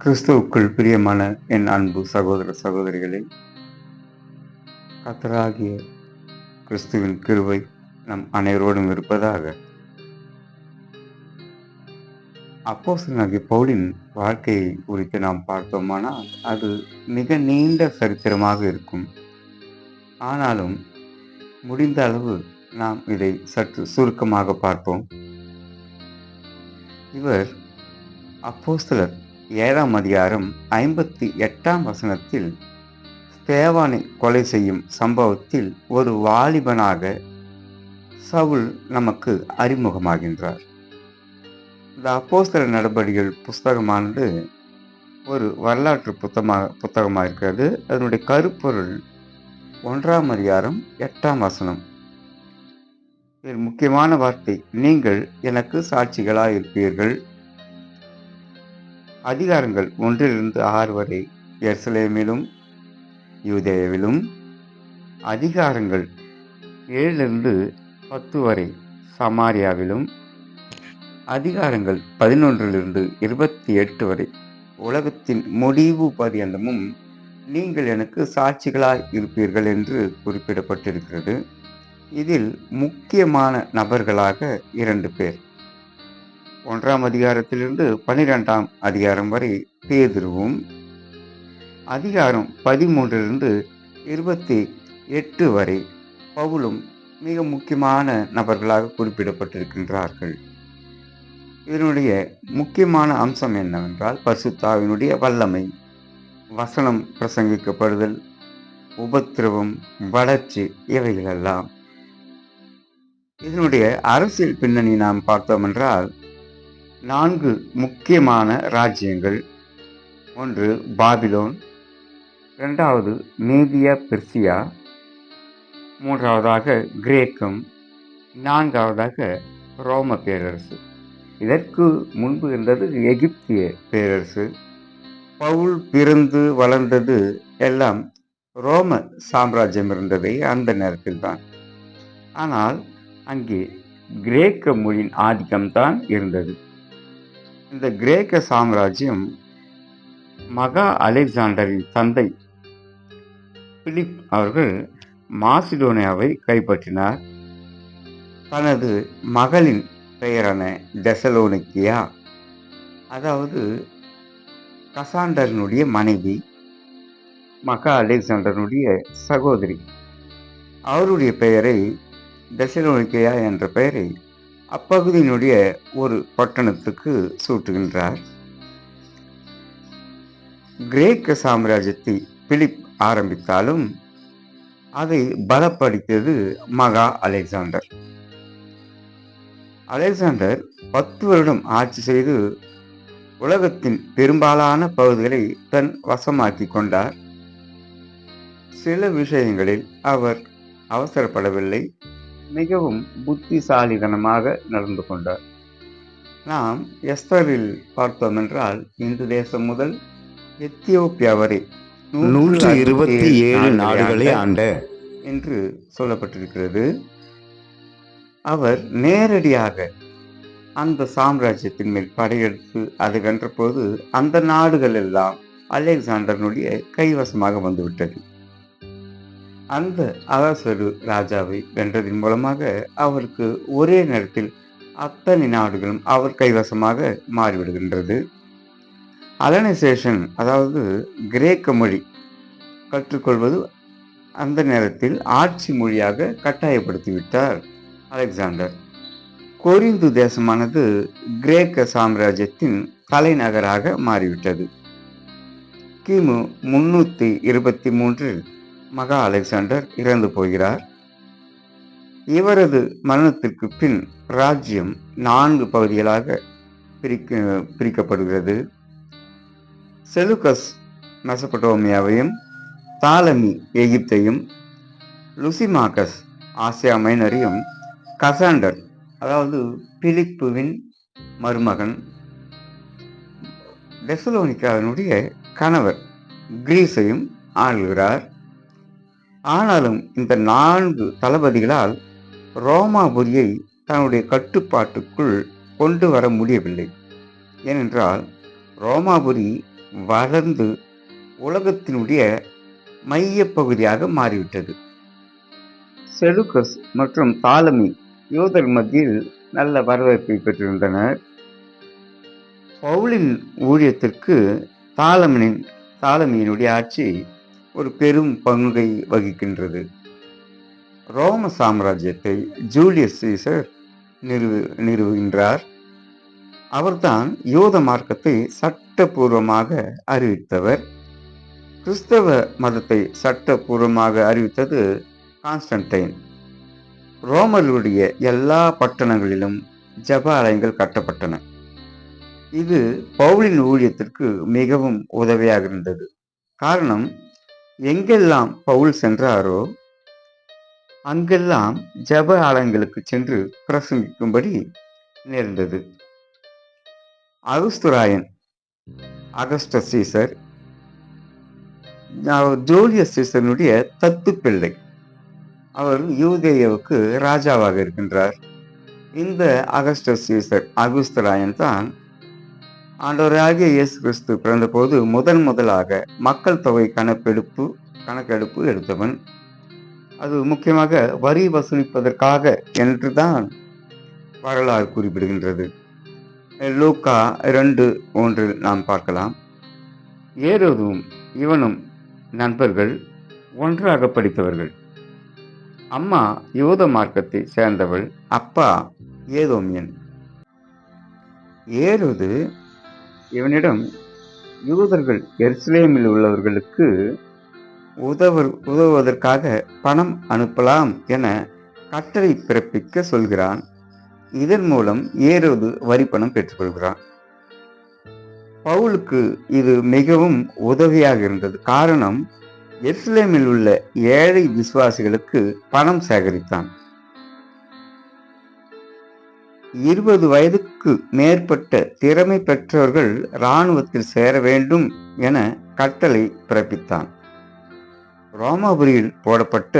கிறிஸ்துவுக்குள் பிரியமான என் அன்பு சகோதர சகோதரிகளே, கர்த்தராகிய கிறிஸ்துவின் கிருபை நம் அனைவரோடும் இருப்பதாக. அப்போஸ்தலனாகிய பவுலின் வாழ்க்கையை குறித்து நாம் பார்த்தோமானால், அது மிக நீண்ட சரித்திரமாக இருக்கும். ஆனாலும் முடிந்த அளவு நாம் இதை சற்று சுருக்கமாக பார்ப்போம். இவர் அப்போஸ்தலர் 7ஆம் அதிகாரம் 58ஆம் வசனத்தில் ஸ்தேவானை கொலை செய்யும் சம்பவத்தில் ஒரு வாலிபனாக சவுல் நமக்கு அறிமுகமாகின்றார். இந்த அப்போஸ்தலர் நடபடிகள் புஸ்தகமானது ஒரு வரலாற்று புத்தகமாக இருக்கிறது. அதனுடைய கருப்பொருள் 1ஆம் அதிகாரம் 8ஆம் வசனம். இதில் முக்கியமான வார்த்தை, நீங்கள் எனக்கு சாட்சிகளாய் இருப்பீர்கள். அதிகாரங்கள் 1-6 வரை எருசலேமிலும் யூதேயாவிலும், அதிகாரங்கள் 7-10 வரை சமாரியாவிலும், அதிகாரங்கள் 11-28 வரை உலகத்தின் முடிவு பரியந்தமும் நீங்கள் எனக்கு சாட்சிகளாய் இருப்பீர்கள் என்று குறிப்பிடப்பட்டிருக்கிறது. இதில் முக்கியமான நபர்களாக 2 பேர். 1ஆம் அதிகாரத்திலிருந்து 12ஆம் அதிகாரம் வரை பேதுருவும், அதிகாரம் 13-28 வரை பவுலும் மிக முக்கியமான நபர்களாக குறிப்பிடப்பட்டிருக்கின்றார்கள். இதனுடைய முக்கியமான அம்சம் என்னவென்றால், பரிசுத்த ஆவியினுடைய வல்லமை, வசனம் பிரசங்கிக்கப்படுதல், உபத்திரவம், வளர்ச்சி, இவைகளெல்லாம். இதனுடைய அரசியல் பின்னணி நாம் பார்த்தோம் என்றால், 4 முக்கியமான ராஜ்யங்கள். ஒன்று பாபிலோன், 2வது மீதியா பெர்சியா, 3வதாக கிரேக்கம், 4வதாக ரோம பேரரசு. இதற்கு முன்பு இருந்தது எகிப்திய பேரரசு. பவுல் பிறந்து வளர்ந்தது எல்லாம் ரோம சாம்ராஜ்யம் இருந்ததை அந்த நேரத்தில் தான். ஆனால் அங்கே கிரேக்க மொழியின் ஆதிக்கம்தான் இருந்தது. இந்த கிரேக்க சாம்ராஜ்யம் மகா அலெக்சாண்டரின் தந்தை பிலிப் அவர்கள் மாசிடோனியாவை கைப்பற்றினார். தனது மகளின் பெயரான தெசலோனிக்கியா, அதாவது கசாண்டரனுடைய மனைவி, மகா அலெக்சாண்டரனுடைய சகோதரி, அவருடைய பெயரை தெசலோனிக்கியா என்ற பெயரை அப்பகுதியினுடைய ஒரு பட்டணத்துக்கு சூட்டுகின்றார். கிரேக்க சாம்ராஜ்யத்தை பிலிப் ஆரம்பித்தாலும் அதை பலப்படுத்தியது மகா அலெக்சாண்டர். அலெக்சாண்டர் 10 வருடம் ஆட்சி செய்து உலகத்தின் பெரும்பாலான பகுதிகளை தன் வசமாக்கி கொண்டார். சில விஷயங்களில் அவர் அவசரப்படவில்லை, மிகவும் புத்திசாலித்தனமாக நடந்து கொண்டார். நாம் எஸ்தரில் பார்த்தோம் என்றால், இந்து தேசம் முதல் எத்தியோப்பியா வரை 127 நாடுகளை ஆண்ட என்று சொல்லப்பட்டிருக்கிறது. அவர் நேரடியாக அந்த சாம்ராஜ்யத்தின் மேல் படையெடுத்து அதை வென்ற போது அந்த நாடுகள் எல்லாம் அலெக்சாண்டரனுடைய கைவசமாக வந்துவிட்டது. அந்த அகாஸ்வேரு ராஜாவை வென்றதின் மூலமாக அவருக்கு ஒரே நேரத்தில் அத்தனை நாடுகளும் அவர் கைவசமாக மாறிவிடுகின்றது. அலனைசேஷன், அதாவது கிரேக்க மொழி கற்றுக்கொள்வது அந்த நேரத்தில் ஆட்சி மொழியாக கட்டாயப்படுத்திவிட்டார் அலெக்சாண்டர். கொரிந்து தேசமானது கிரேக்க சாம்ராஜ்யத்தின் தலைநகராக மாறிவிட்டது. கிமு 323 மகா அலெக்சாண்டர் இறந்து போகிறார். இவரது மரணத்திற்கு பின் ராஜ்யம் 4 பகுதிகளாக பிரிக்கப்படுகிறது. செலுகஸ் மெசபடோமியாவையும், தாலமி எகிப்தையும், லுசிமாகஸ் ஆசியா மைனரையும், கசாண்டர், அதாவது பிலிப்புவின் மருமகன், தெசலோனிக்காவினுடைய கணவர் கிரீஸையும் ஆளுகிறார். ஆனாலும் இந்த 4 தளபதிகளால் ரோமாபுரியை தன்னுடைய கட்டுப்பாட்டுக்குள் கொண்டு வர முடியவில்லை. ஏனென்றால் ரோமாபுரி வளர்ந்து உலகத்தினுடைய மைய பகுதியாக மாறிவிட்டது. செலூக்கஸ் மற்றும் தாலமி யூதர் மத்தியில் நல்ல வரவேற்பை பெற்றிருந்தனர். பவுலின் ஊழியத்திற்கு தாலமியினுடைய ஆட்சி ஒரு பெரும் பங்கை வகிக்கின்றது. ரோம சாம்ராஜ்யத்தை ஜூலியஸ் சீசர் நிறுவுகின்றார். அவர்தான் யூத மார்க்கத்தை சட்டபூர்வமாக அறிவித்தவர். கிறிஸ்தவ மதத்தை சட்டபூர்வமாக அறிவித்தது கான்ஸ்டன்டைன். ரோமர்களுடைய எல்லா பட்டணங்களிலும் ஜெப ஆலயங்கள் கட்டப்பட்டன. இது பவுலின் ஊழியத்திற்கு மிகவும் உதவியாக இருந்தது. காரணம், எங்கெல்லாம் பவுல் சென்றாரோ அங்கெல்லாம் ஜெப ஆலயங்களுக்கு சென்று பிரசங்கிக்கும்படி நேர்ந்தது. அகஸ்டஸ் சீசர் ஜூலியஸ் சீசனுடைய தத்து பிள்ளை. அவர் யூதேயாவுக்கு ராஜாவாக இருக்கின்றார். இந்த அகஸ்டஸ் சீசர் அகுஸ்தராயன் தான் ஆண்டவராகிய இயேசு கிறிஸ்து பிறந்தபோது முதலாக மக்கள் தொகை கணக்கெடுப்பு எடுத்தவன். அது முக்கியமாக வரி வசூலிப்பதற்காக என்றுதான் வரலாறு குறிப்பிடுகின்றது. லூக்கா 2:1 நாம் பார்க்கலாம். ஏரோதும் இவனும் நண்பர்கள், ஒன்றாக படித்தவர்கள். அம்மா யூத மார்க்கத்தை சேர்ந்தவள், அப்பா ஏதோமியன். ஏரோது இவனிடம் யூதர்கள் எருசலேமில் உள்ளவர்களுக்கு உதவுவதற்காக பணம் அனுப்பலாம் என கட்டளை பிறப்பிக்க சொல்கிறான். இதன் மூலம் ஏரோது வரி பணம் பெற்றுக்கொள்கிறான். பவுலுக்கு இது மிகவும் உதவியாக இருந்தது. காரணம், எருசலேமில் உள்ள ஏழை விசுவாசிகளுக்கு பணம் சேகரித்தான். 20 வயதுக்கு மேற்பட்ட திறமை பெற்றவர்கள் இராணுவத்தில் சேர வேண்டும் என கட்டளை பிறப்பித்தான். ரோமாபுரியில் போடப்பட்ட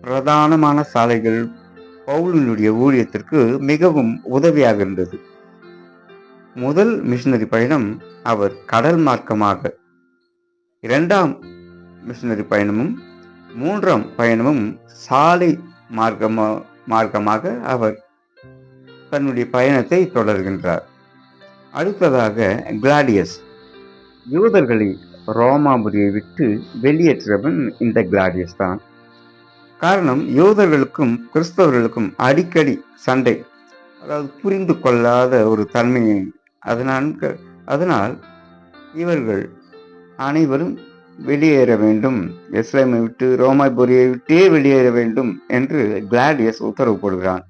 பிரதானமான சாலைகள் பவுலினுடைய ஊழியத்திற்கு மிகவும் உதவியாக இருந்தது. முதல் மிஷனரி பயணம் அவர் கடல் மார்க்கமாக, 2ஆம் மிஷனரி பயணமும் 3ஆம் பயணமும் சாலை மார்க்கமாக அவர் தன்னுடைய பயணத்தை தொடர்கின்றார். அடுத்ததாக கிளாடியஸ். யூதர்களை ரோமாபுரியை விட்டு வெளியேற்றவன் இந்த கிளாடியஸ் தான். காரணம், யூதர்களுக்கும் கிறிஸ்தவர்களுக்கும் அடிக்கடி சண்டை, அதாவது புரிந்து கொள்ளாத ஒரு தன்மையை. அதனால் இவர்கள் அனைவரும் வெளியேற வேண்டும், எருசலேமை விட்டு ரோமாபுரியை விட்டே வெளியேற வேண்டும் என்று கிளாடியஸ் உத்தரவு போடுகிறான்.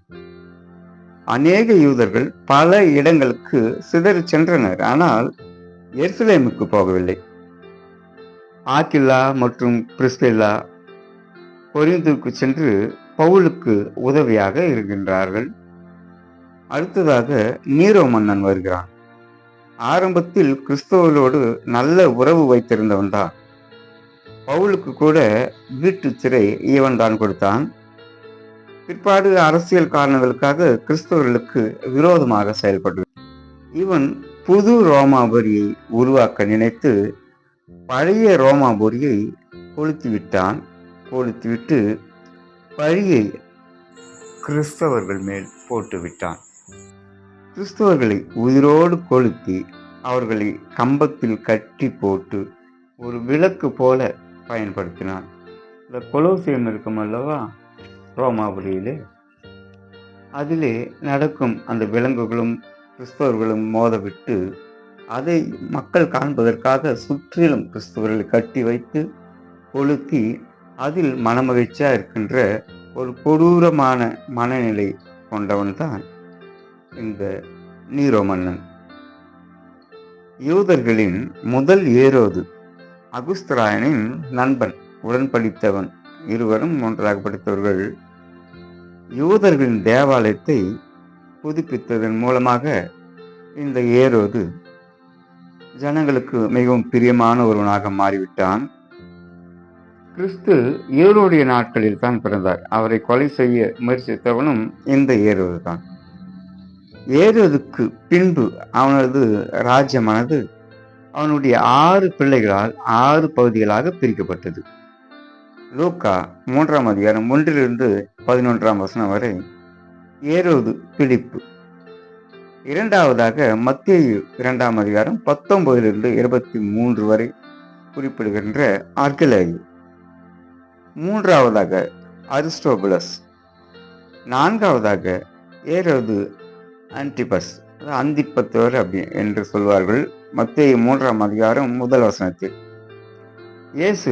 அநேக யூதர்கள் பல இடங்களுக்கு சிதறி சென்றனர், ஆனால் எருசலேமுக்கு போகவில்லை. ஆக்கில்லா மற்றும் பிரிஸ்கில்லா கொரிந்துக்கு சென்று பவுலுக்கு உதவியாக இருக்கின்றார்கள். அடுத்ததாக நீரோ மன்னன் வருகிறான். ஆரம்பத்தில் கிறிஸ்தவர்களோடு நல்ல உறவு வைத்திருந்தவன் தான். பவுலுக்கு கூட வீட்டு சிறை இவன் தான் கொடுத்தான். பிற்பாடு அரசியல் காரணங்களுக்காக கிறிஸ்தவர்களுக்கு விரோதமாக செயல்பட்டு இவன் புது ரோமாபுரியை உருவாக்க நினைத்து பழைய ரோமாபுரியை கொளுத்திவிட்டு பழியை கிறிஸ்தவர்கள் மேல் போட்டுவிட்டான். கிறிஸ்தவர்களை உயிரோடு கொளுத்தி அவர்களை கம்பத்தில் கட்டி போட்டு ஒரு விளக்கு போல பயன்படுத்தினான். இந்த கொலோசியம் இருக்கும் அல்லவா ரோமாபுரியிலே, அதிலே நடக்கும் அந்த விலங்குகளும் கிறிஸ்தவர்களும் மோதவிட்டு அதை மக்கள் காண்பதற்காக சுற்றிலும் கிறிஸ்தவர்களை கட்டி வைத்து கொளுத்தி அதில் மனமகிழ்ச்சியா இருக்கின்ற ஒரு கொடூரமான மனநிலை கொண்டவன் தான் இந்த நீரோ மன்னன். யூதர்களின் முதல் ஏரோது அகுஸ்தராயனின் நண்பன், உடன் படித்தவன். இருவரும் ஒன்றாக படித்தவர்கள். யூதர்களின் தேவாலயத்தை புதுப்பித்ததன் மூலமாக இந்த ஏரோது ஜனங்களுக்கு மிகவும் பிரியமான ஒருவனாக மாறிவிட்டான். கிறிஸ்து ஏரோடைய நாட்களில் தான் பிறந்தார். அவரை கொலை செய்ய முயற்சித்தவனும் இந்த ஏரோது தான். ஏரோதுக்கு பின்பு அவனது ராஜ்யமானது அவனுடைய 6 பிள்ளைகளால் 6 பகுதிகளாக பிரிக்கப்பட்டது. லூக்கா 3ஆம் அதிகாரம் 1 11 வரை ஏரோது பிலிப்பு. இரண்டாவதாக மத்தேயு 2ஆம் அதிகாரம் 19 23 வரை குறிப்பிடுகின்ற அர்கெலாயு. மூன்றாவதாக அரிஸ்டோபுலஸ். நான்காவதாக ஏரோது ஆன்டிபஸ், அந்திப்பத்தோர் அப்படி என்று சொல்வார்கள் மத்தேயு 3ஆம் அதிகாரம் 1 வசனத்தில். இயேசு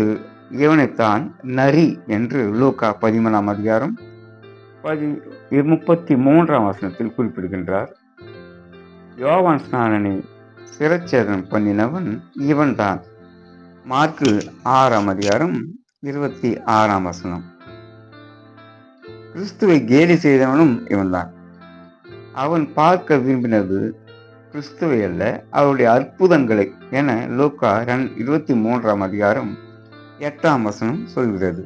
இவனைத்தான் நரி என்று லூக்கா 13ஆம் அதிகாரம் 33ஆம் வசனத்தில் குறிப்பிடுகின்றார். யோவான் ஸ்நானனை சிரச்சேதனம் பண்ணினவன் இவன்தான். மார்க்கு 6ஆம் அதிகாரம் 26ஆம் வசனம். கிறிஸ்துவை கேலி செய்தவனும் இவன்தான். அவன் பார்க்க விரும்பினது கிறிஸ்துவை அல்ல, அவருடைய அற்புதங்களை என லூக்கா 23ஆம் அதிகாரம் 8ஆம் வசனம் சொல்கிறது.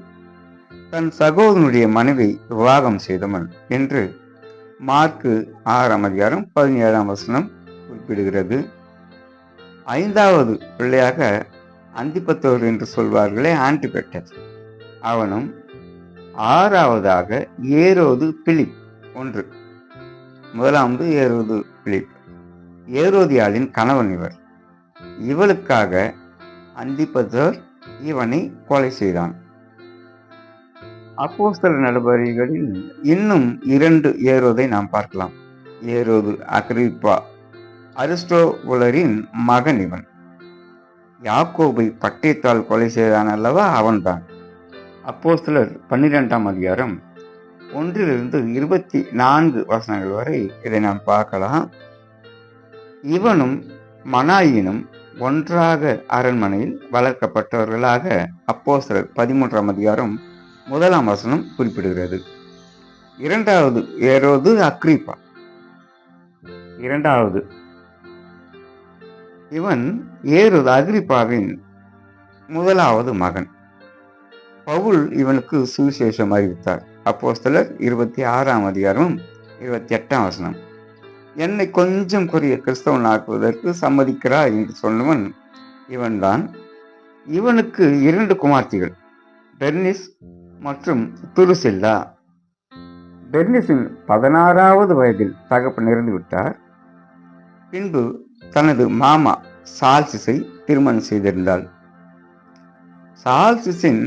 தன் சகோதரனுடைய மனைவி விவாகம் செய்தவன் என்று மார்க்கு 6ஆம் அதிகாரம் 17ஆம் வசனம் குறிப்பிடுகிறது. ஐந்தாவது பிள்ளையாக அந்திப்பத்தோர் என்று சொல்வார்களே, ஆன்டிபெட்டர், அவனும். ஆறாவதாக ஏரோது பிலிப். முதலாவது ஏரோது பிலிப், ஏரோதியாளின் கணவன் இவர். இவளுக்காக அந்திப்பத்தோர் இவனை கொலை செய்தான். அப்போஸ்தலர் நடவடிக்கைகளில் இன்னும் 2 ஏரோதை நாம் பார்க்கலாம். ஏரோது அகிரிப்பா, அரிஸ்டோபுலரின் மகன் இவன். யாக்கோபை பட்டயத்தால் கொலை செய்தான் அல்லவா, அவன்தான். அப்போஸ்தலர் 12ஆம் அதிகாரம் 1 24 வசனங்கள் வரை இதை நாம் பார்க்கலாம். இவனும் மனாயினும் ஒன்றாக அரண்மனையில் வளர்க்கப்பட்டவர்களாக அப்போஸ்தலர் 13ஆம் அதிகாரம் 1ஆம் வசனம் குறிப்பிடுகிறது. இரண்டாவது ஏரோது அக்ரிப்பா. இவன் ஏரோது அக்ரிப்பாவின் முதலாவது மகன். பவுல் இவனுக்கு சுவிசேஷம் அறிவித்தார். அப்போஸ்தலர் 26ஆம் அதிகாரம் 28ஆம் வசனம். என்னை கொஞ்சம் குறைய கிறிஸ்தவன் ஆக்குவதற்கு சம்மதிக்கிறார் என்று சொன்னவன் இவன்தான். இவனுக்கு 2 குமார்த்திகள், பெர்னிஸ் மற்றும் துருசில்லா. பெர்னிஸின் 16வது வயதில் தகப்பன் இறந்து விட்டார். பின்பு தனது மாமா சால்சிஸை திருமணம் செய்திருந்தாள். சால்சிஸின்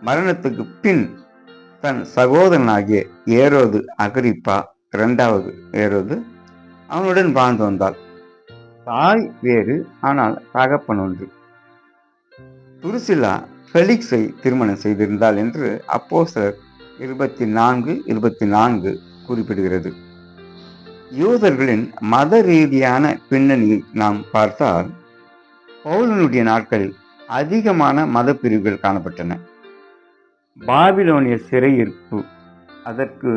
மரணத்துக்கு பின் தன் சகோதரனாகிய ஏரோது அகிரிப்பா, 2வது ஏரோது, அவனுடன் வாழ்ந்து வந்தாள். தாய் வேறு, ஆனால் தகப்பன் ஒன்று. துருசில்லா ஃபெலிக்ஸை திருமணம் செய்திருந்தாள் என்று அப்போஸ்தலர் 24 குறிப்பிடுகிறது. யூதர்களின் மத ரீதியான பின்னணியை நாம் பார்த்தால் பவுலனுடைய நாட்களில் அதிகமான மத பிரிவுகள் காணப்பட்டன. பாபிலோனிய சிறையிருப்பு, அதற்கு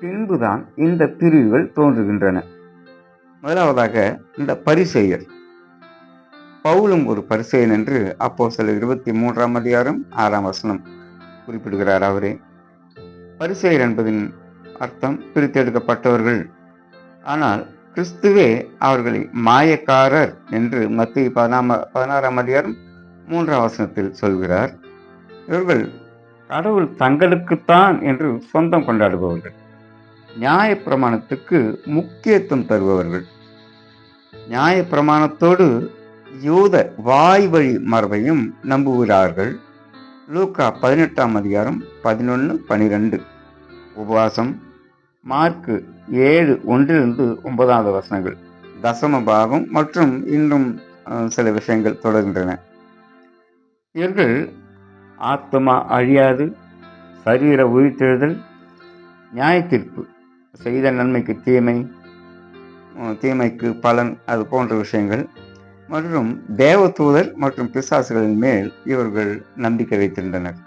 பின்புதான் இந்த பிரிவுகள் தோன்றுகின்றன. முதலாவதாக இந்த பரிசேயர். பவுலும் ஒரு பரிசேயன் என்று அப்போஸ்தலர் 23ஆம் அதிகாரம் 6ஆம் வசனம் குறிப்பிடுகிறார். அவரே பரிசேயர் என்பதின் அர்த்தம் பிரித்தெடுக்கப்பட்டவர்கள். ஆனால் கிறிஸ்துவே அவர்களை மாயக்காரர் என்று மத்தேயு 16ஆம் அதிகாரம் 3ஆம் வசனத்தில் சொல்கிறார். இவர்கள் கடவுள் தங்களுக்குத்தான் என்று சொந்தம் கொண்டாடுபவர்கள், நியாயப்பிரமாணத்துக்கு முக்கியத்துவம் தருபவர்கள். நியாயப்பிரமாணத்தோடு யூத வாய்வழி மரபையும் நம்புகிறார்கள். லூக்கா 18ஆம் அதிகாரம் 11-12 உபவாசம். மார்க்கு 7:1-9 வசனங்கள் தசம பாகம் மற்றும் இன்னும் சில விஷயங்கள் தொடர்கின்றன. இவர்கள் ஆத்மா அழியாது, சரீர உயிர்த்தெழுதல், நியாயத்தீர்ப்பு, செய்த நன்மைக்கு தீமைக்கு பலன், அது போன்ற விஷயங்கள், மற்றும் தேவதூதர் மற்றும் பிசாசுகளின் மேல் இவர்கள் நம்பிக்கை வைத்திருந்தனர்.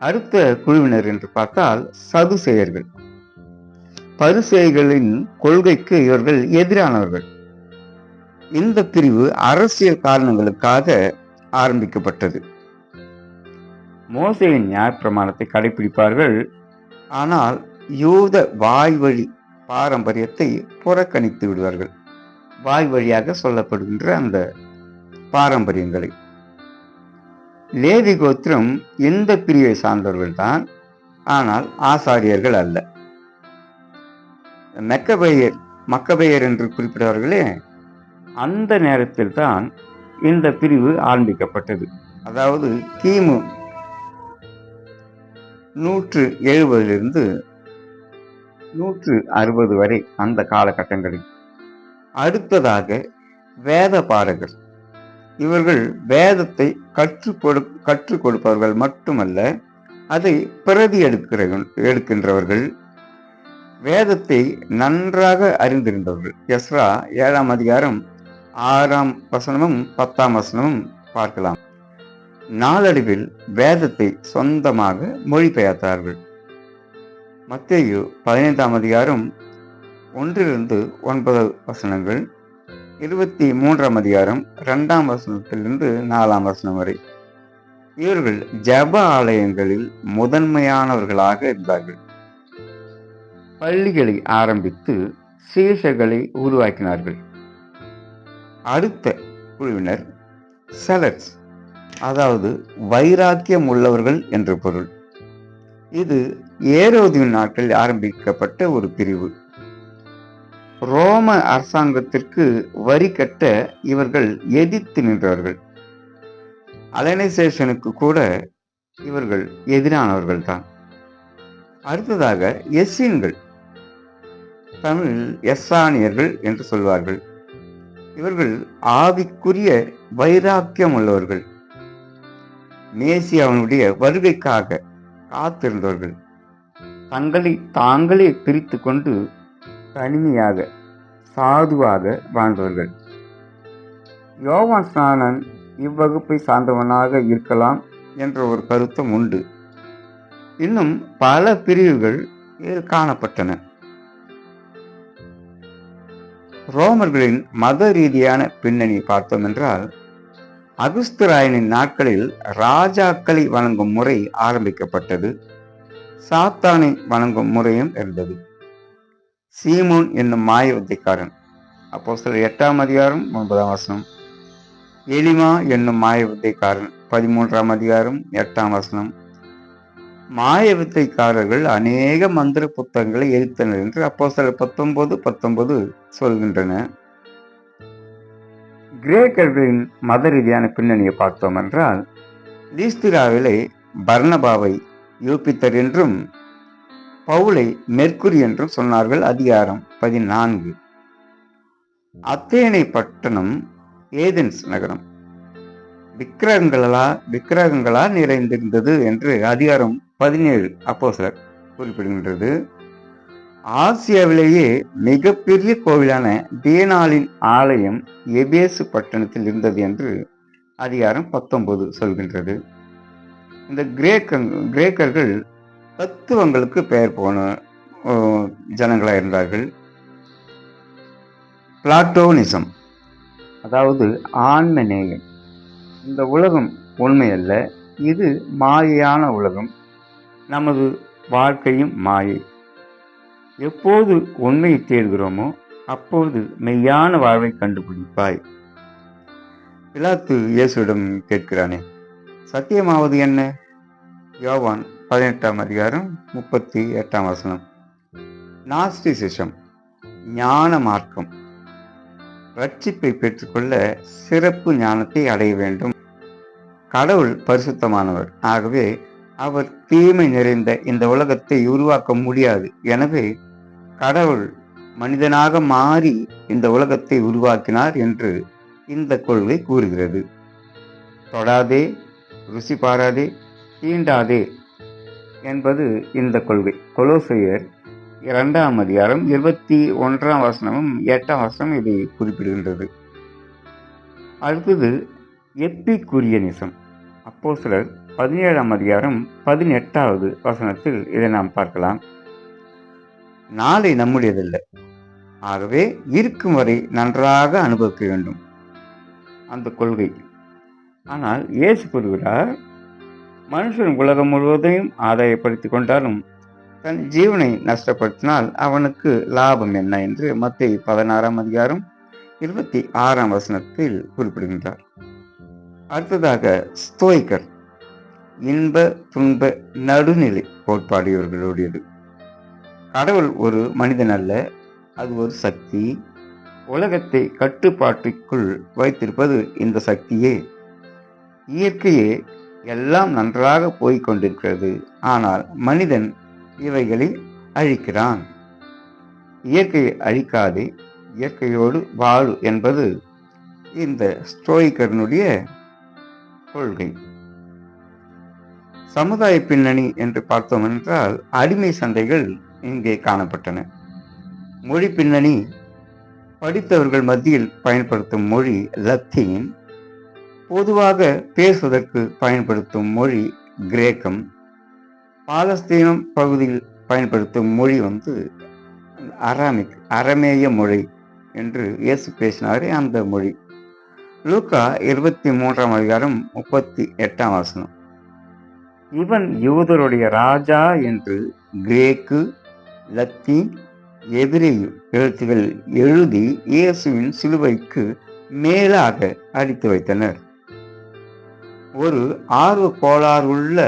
அடுத்த குழுவினர் என்று பார்த்தால் சதுசேயர்கள். பரிசேயர்களின் கொள்கைக்கு இவர்கள் எதிரானவர்கள். இந்த பிரிவு அரசியல் காரணங்களுக்காக ஆரம்பிக்கப்பட்டது. மோசேயின் நியாயப்பிரமாணத்தை கடைபிடிப்பார்கள், ஆனால் யூத வாய்வழி பாரம்பரியத்தை புறக்கணித்து விடுவார்கள். வாய் வழியாக சொல்லப்படுகின்ற அந்த பாரம்பரியங்களை. லேவி கோத்திரம் இந்த பிரிவை சார்ந்தவர்கள் தான், ஆனால் ஆசாரியர்கள் அல்ல. மக்கபேயர் என்று குறிப்பிட்டவர்களே, அந்த நேரத்தில் தான் இந்த பிரிவு ஆரம்பிக்கப்பட்டது. அதாவது கிமு 170 160 வரை அந்த காலகட்டங்களில். அடுத்ததாக வேத பாரகர். இவர்கள் வேதத்தை கற்றுக் கொடுப்பவர்கள் மட்டுமல்ல, அதை பிரதி எடுக்கின்றவர்கள், வேதத்தை நன்றாக அறிந்திருந்தவர்கள். எஸ்ரா 7ஆம் அதிகாரம் 6ஆம் வசனமும் 10ஆம் வசனமும் பார்க்கலாம். நாளடைவில் வேதத்தை சொந்தமாக மொழிபெயர்த்தார்கள். மத்தேயு 15ஆம் அதிகாரம் 1-9 வசனங்கள், 23ஆம் அதிகாரம் 2ஆம் வசனத்திலிருந்து 4ஆம் வசனம் வரை. இவர்கள் ஜெப ஆலயங்களில் முதன்மையானவர்களாக இருந்தார்கள். பள்ளிகளை ஆரம்பித்து சீஷர்களை உருவாக்கினார்கள். அடுத்த குழுவினர் செலட்ஸ், அதாவது வைராக்கியம் உள்ளவர்கள் என்று பொருள். இது ஏரோதின் நாட்களில் ஆரம்பிக்கப்பட்ட ஒரு பிரிவு. ரோம அரசாங்கத்திற்கு வரி கட்ட இவர்கள் எதிர்த்து நின்றவர்கள். அலனைசேஷனுக்கு கூட இவர்கள் எதிரானவர்கள் தான். அடுத்ததாக எஸ்ஸீன்கள், தமிழில் எஸ்ஸானியர்கள் என்று சொல்வார்கள். இவர்கள் ஆவிக்குரிய வைராக்கியம் உள்ளவர்கள். மேசியாவினுடைய வருகைக்காக காத்திருந்தவர்கள். தங்களை தாங்களே பிரித்து கொண்டு தனிமையாக சாதுவாக வாழ்ந்தவர்கள். யோவான் ஸ்நானன் இவ்வகுப்பை சார்ந்தவனாக இருக்கலாம் என்ற ஒரு கருத்தும் உண்டு. இன்னும் பல பிரிவுகள் இதில் காணப்பட்டன. ரோமர்களின் மத ரீதியான பின்னணி பார்த்தோம் என்றால், அகுஸ்தராயனின் நாட்களில் ராஜாக்களை வணங்கும் முறை ஆரம்பிக்கப்பட்டது. சாத்தானை வணங்கும் முறையும் இருந்தது. சீமோன் என்னும் மாய வித்தைக்காரன், அப்போஸ்தலர் 8ஆம் அதிகாரம் 9ஆம் வசனம். எலிமா என்னும் மாய வித்தைக்காரன், 13ஆம் அதிகாரம் 8ஆம் வசனம். மாய வித்தைக்காரர்கள் அநேக மந்திர புத்தகங்களை எரித்தனர் என்று அப்போஸ்தலர் 19:19 சொல்கின்றன. கிரேக்கர்களின் மத ரீதியான பின்னணியை பார்த்தோம் என்றால், லீஸ்திராவிலே பர்னபாவை யூபித்தர் என்றும் பவுலை மெர்க்குரி என்றும் சொன்னார்கள். அதிகாரம் 14. அத்தேனை பட்டணம் ஏதென்ஸ் நகரம் விக்கிரகங்களால் நிறைந்திருந்தது என்று அதிகாரம் 17 அப்போஸ்தலர் குறிப்பிடுகின்றது. ஆசியாவிலேயே மிகப்பெரிய கோவிலான தேனாலின் ஆலயம் எபேசு பட்டணத்தில் இருந்தது என்று அதிகாரம் 19 சொல்கின்றது. இந்த கிரேக்கர்கள் தத்துவங்களுக்கு பெயர் போன ஜனங்களாக இருந்தார்கள். பிளாட்டோனிசம், அதாவது ஆன்ம நேயம். இந்த உலகம் உண்மையல்ல, இது மாயையான உலகம், நமது வாழ்க்கையும் மாயை. எப்போது உண்மையை தேடுகிறோமோ அப்போது மெய்யான வாழ்வை கண்டுபிடிப்பாய். பிலாத்து இயேசுவிடம் கேட்கிறானே, சத்தியமாவது என்ன? யோவான் 18ஆம் அதிகாரம் 38ஆம் வசனம். நாஸ்டிசிசம், ஞான மார்க்கம். ரட்சிப்பை பெற்றுக்கொள்ள சிறப்பு ஞானத்தை அடைய வேண்டும். கடவுள் பரிசுத்தமானவர், ஆகவே அவர் தீமை நிறைந்த இந்த உலகத்தை உருவாக்க முடியாது. எனவே கடவுள் மனிதனாக மாறி இந்த உலகத்தை உருவாக்கினார் என்று இந்த கொள்கை கூறுகிறது. தொடாதே, ருசி பாராதே, தீண்டாதே என்பது இந்த கொள்கை. கொலோசையர் 2ஆம் அதிகாரம் 21ஆம் வசனமும் 8ஆம் வசனம் இதை குறிப்பிடுகின்றது. அடுத்தது எப்பிகுரியனிசம். அப்போஸ்தலர் 17ஆம் அதிகாரம் 18வது வசனத்தில் இதை நாம் பார்க்கலாம். நாளை நம்முடையதல்ல, ஆகவே இருக்கும் வரை நன்றாக அனுபவிக்க வேண்டும், அந்த கொள்கை. ஆனால் இயேசு கூறுகிறார், மனுஷன் உலகம் முழுவதையும் ஆதாயப்படுத்திக் கொண்டாலும் தன் ஜீவனை நஷ்டப்படுத்தினால் அவனுக்கு லாபம் என்ன என்று மத்தேயு 16ஆம் அதிகாரம் 26ஆம் வசனத்தில் குறிப்பிடுகின்றார். அடுத்ததாக ஸ்தோய்கர், இன்ப துன்ப நடுநிலை கோட்பாடு இவர்களுடையது. கடவுள் ஒரு மனிதன் அல்ல, அது ஒரு சக்தி. உலகத்தை கட்டுப்பாட்டுக்குள் வைத்திருப்பது இந்த சக்தியே. இயற்கையே எல்லாம் நன்றாக போய்க் கொண்டிருக்கிறது, ஆனால் மனிதன் இவைகளை அழிக்கிறான். இயற்கையை அழிக்காதே, இயற்கையோடு வாழு என்பது இந்த ஸ்டோயிக்கர்னுடைய கொள்கை. சமுதாய பின்னணி என்று பார்த்தோம் என்றால் அடிமை சந்தைகள் இங்கே காணப்பட்டன. மொழி பின்னணி, படித்தவர்கள் மத்தியில் பயன்படுத்தும் மொழி லத்தீன், பொதுவாக பேசுவதற்கு பயன்படுத்தும் மொழி கிரேக்கம், பாலஸ்தீனம் பகுதியில் பயன்படுத்தும் மொழி அரமேய மொழி என்று இயேசு பேசினாரே அந்த மொழி. லூக்கா 23ஆம் அதிகாரம் 38ஆம் வசனம். இவன் யூதருடைய ராஜா என்று கிரேக்கு, லத்தீன், எபிரேயு எழுத்துகள் எழுதி இயேசுவின் சிலுவைக்கு மேலாக அடித்து வைத்தனர். ஒரு ஆர்வ கோளாறு உள்ள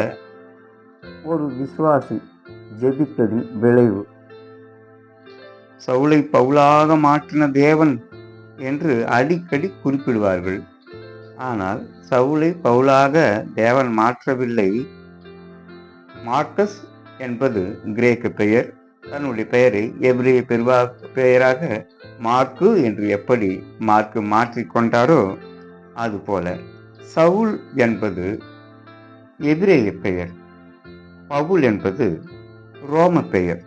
ஒரு விசுவாசி ஜெபித்ததின் விளைவு. சவுலை பவுலாக மாற்றின தேவன் என்று அடிக்கடி குறிப்பிடுவார்கள். ஆனால் சவுலை பவுலாக தேவன் மாற்றவில்லை. மார்க்கஸ் என்பது கிரேக்க பெயர். தன்னுடைய பெயரை எபிரேய பெயராக மார்க்கு என்று எப்படி மார்க்கு மாற்றிக்கொண்டாரோ அதுபோல சவுல் என்பது எபிரேய பெயர், பவுல் என்பது ரோம பெயர்.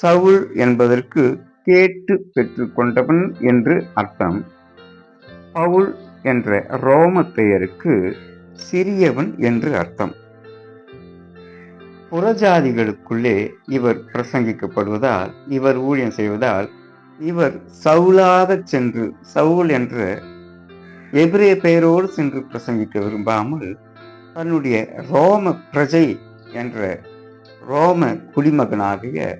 சவுல் என்பதற்கு கேட்டு பெற்றுக்கொண்டவன் என்று அர்த்தம். பவுல் என்ற ரோம பெயருக்கு சிறியவன் என்று அர்த்தம். புறஜாதிகளுக்குள்ளே இவர் பிரசங்கிக்கப்படுவதால், இவர் ஊழியம் செய்வதால், இவர் சவுலாக சென்று சவுல் என்ற எபிரேய பெயரோடு சென்று பிரசங்கிக்க விரும்பாமல் தன்னுடைய ரோம பிரஜை என்ற ரோம குடிமகனாகிய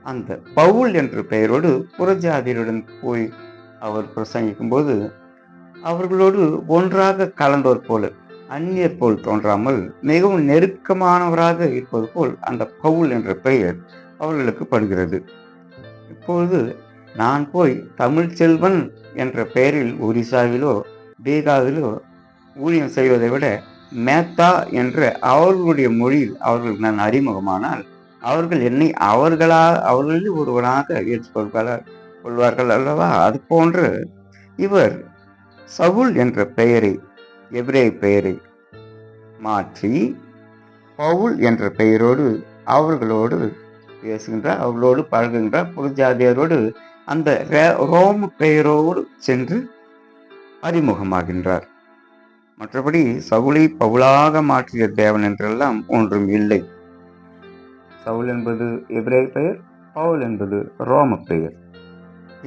அந்த பவுல் என்ற பெயரோடு புறஜாதியருடன் போய் அவர் பிரசங்கிக்கும் போது அவர்களோடு ஒன்றாக கலந்தோர் போல, அந்நியர் போல் தோன்றாமல் மிகவும் நெருக்கமானவராக இருப்பது போல் அந்த பவுல் என்ற பெயர் அவர்களுக்கு படுகிறது. இப்பொழுது நான் போய் தமிழ் செல்வன் என்ற பெயரில் ஒரிசாவிலோ பீகாரிலோ ஊழியம் செய்வதை விட மேத்தா என்ற அவர்களுடைய மொழியில் அவர்களுக்கு நான் அறிமுகமானால் அவர்கள் என்னை அவர்களில் ஒருவனாக ஏற்றுக்கொள்வார்கள் அல்லவா? அது போன்று இவர் சவுல் என்ற பெயரை, எபிரேய பெயரை மாற்றி பவுல் என்ற பெயரோடு அவர்களோடு பேசுகின்றார், அவர்களோடு பழகுகின்றார். புறஜாதியரோடு அந்த ரோம பெயரோடு சென்று அறிமுகமாகின்றார். மற்றபடி சவுலை பவுலாக மாற்றிய தேவன் என்றெல்லாம் ஒன்றும் இல்லை. சவுல் என்பது எபிரேய பெயர், பவுல் என்பது ரோம பெயர்.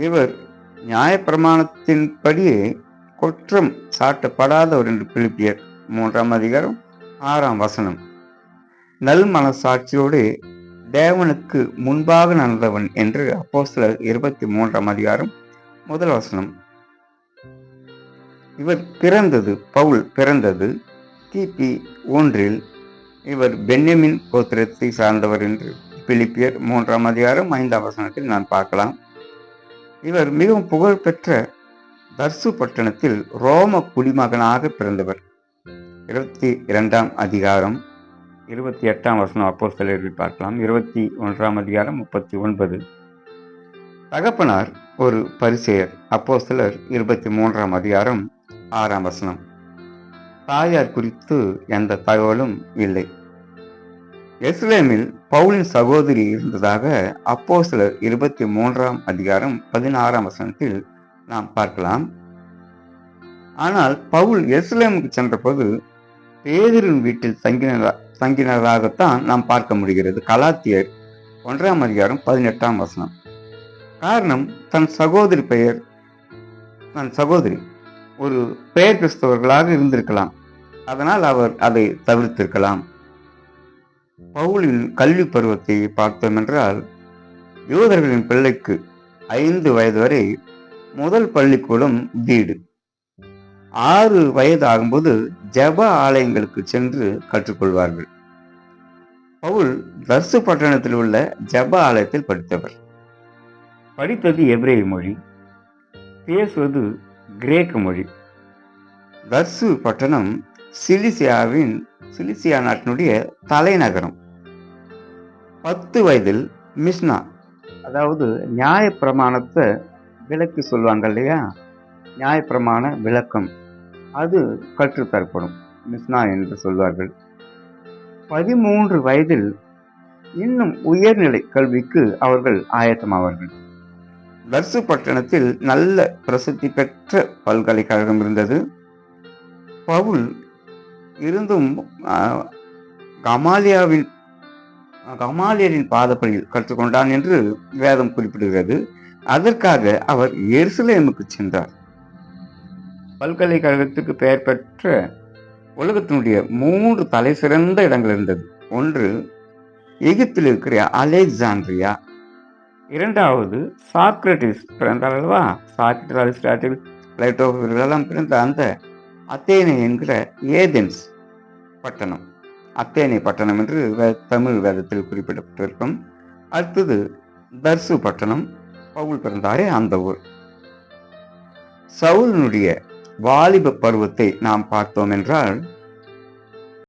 இவர் நியாயப்பிரமாணத்தின்படியே குற்றம் சாட்டப்படாதவர் என்று பிலிப்பியர் 3ஆம் அதிகாரம் 6ஆம் வசனம். நல் மனசாட்சியோடு தேவனுக்கு முன்பாக நடந்தவன் என்று அப்போஸ்தலர் 23ஆம் அதிகாரம் 1 வசனம். இவர் பவுல் பிறந்தது கிபி 1. இவர் பென்யமின் கோத்திரத்தை சார்ந்தவர் என்று பிலிப்பியர் 3ஆம் அதிகாரம் 5ஆம் வசனத்தில் நான் பார்க்கலாம். இவர் மிகவும் புகழ்பெற்ற தர்சு பட்டணத்தில் ரோம குடிமகனாக பிறந்தவர். 22ஆம் அதிகாரம் 28ஆம் வசனம் அப்போஸ்தலரில் பார்க்கலாம். 21ஆம் அதிகாரம் 39. தகப்பனார் ஒரு பரிசேயர். அப்போஸ்தலர் 23ஆம் அதிகாரம் 6ஆம் வசனம். தாயார் குறித்து எந்த தகவலும் இல்லை. எருசலேமில் பவுலின் சகோதரி இருந்ததாக அப்போஸ்தலர் 23ஆம் அதிகாரம் 16ஆம் வசனத்தில் நாம் பார்க்கலாம். ஆனால் பவுல் எருசலேமுக்கு சென்றபோது பேதுருவின் வீட்டில் தங்கினதாகத்தான் நாம் பார்க்க முடிகிறது. கலாத்தியர் 1ஆம் அதிகாரம் 18ஆம் வசனம். காரணம், தன் சகோதரி ஒரு பெயர் கிறிஸ்தவர்களாக இருந்திருக்கலாம். அதனால் அவர் அதை தவிர்த்திருக்கலாம். பவுலின் கல்வி பருவத்தை பார்த்தோம் என்றால், யூதர்களின் பிள்ளைக்கு 5 வயது வரை முதல் பள்ளிக்கூடம் வீடு, 6 வயது ஆகும்போது ஜெப ஆலயங்களுக்கு சென்று கற்றுக்கொள்வார்கள். பவுல் தர்சு பட்டணத்தில் உள்ள ஜெப ஆலயத்தில் படித்தவர். படித்தது எபிரேய மொழி, பேசுவது கிரேக்க மொழி. தர்சு பட்டணம் சிலிசியா நாட்டினுடைய தலைநகரம். 10 வயதில் மிஷ்னா, அதாவது நியாயப்பிரமாணத்தை விளக்கி சொல்லுவாங்க இல்லையா, நியாயப்பிரமாண விளக்கம், அது கற்றுத்தரப்படும், மிஷ்னா என்று சொல்வார்கள். 13 வயதில் இன்னும் உயர்நிலை கல்விக்கு அவர்கள் ஆயத்தமாவார்கள். தர்சு பட்டணத்தில் நல்ல பிரசித்தி பெற்ற பல்கலைக்கழகம் இருந்தது. பவுல் இருந்தும் கமாலியரின் பாதப்படியில் கற்றுக்கொண்டான் என்று வேதம் குறிப்பிடுகிறது. அதற்காக அவர் எருசலேமுக்கு சென்றார். பல்கலைக்கழகத்துக்கு பெயர் பெற்ற உலகத்தினுடைய 3 தலை சிறந்த இடங்கள் இருந்தது. ஒன்று எகிப்தில் இருக்கிற அலெக்சாண்ட்ரியா, இரண்டாவது சாக்ரட்டிஸ் பிறந்தார் அல்லவா, சாக்ரட்டிஸ், அரிஸ்டாட்டில், பிளேட்டோ இவர்களெல்லாம் பிறந்த அந்த அத்தேனே என்கிற ஏதென்ஸ் பட்டணம், அத்தேனே பட்டணம் என்று தமிழ் வேதத்தில் குறிப்பிடப்பட்டிருக்கும். அடுத்தது தர்சு பட்டணம், பவுல் பிறந்தாரே அந்த ஊர். சவுலினுடைய வாலிப பருவத்தை நாம் பார்த்தோம் என்றால்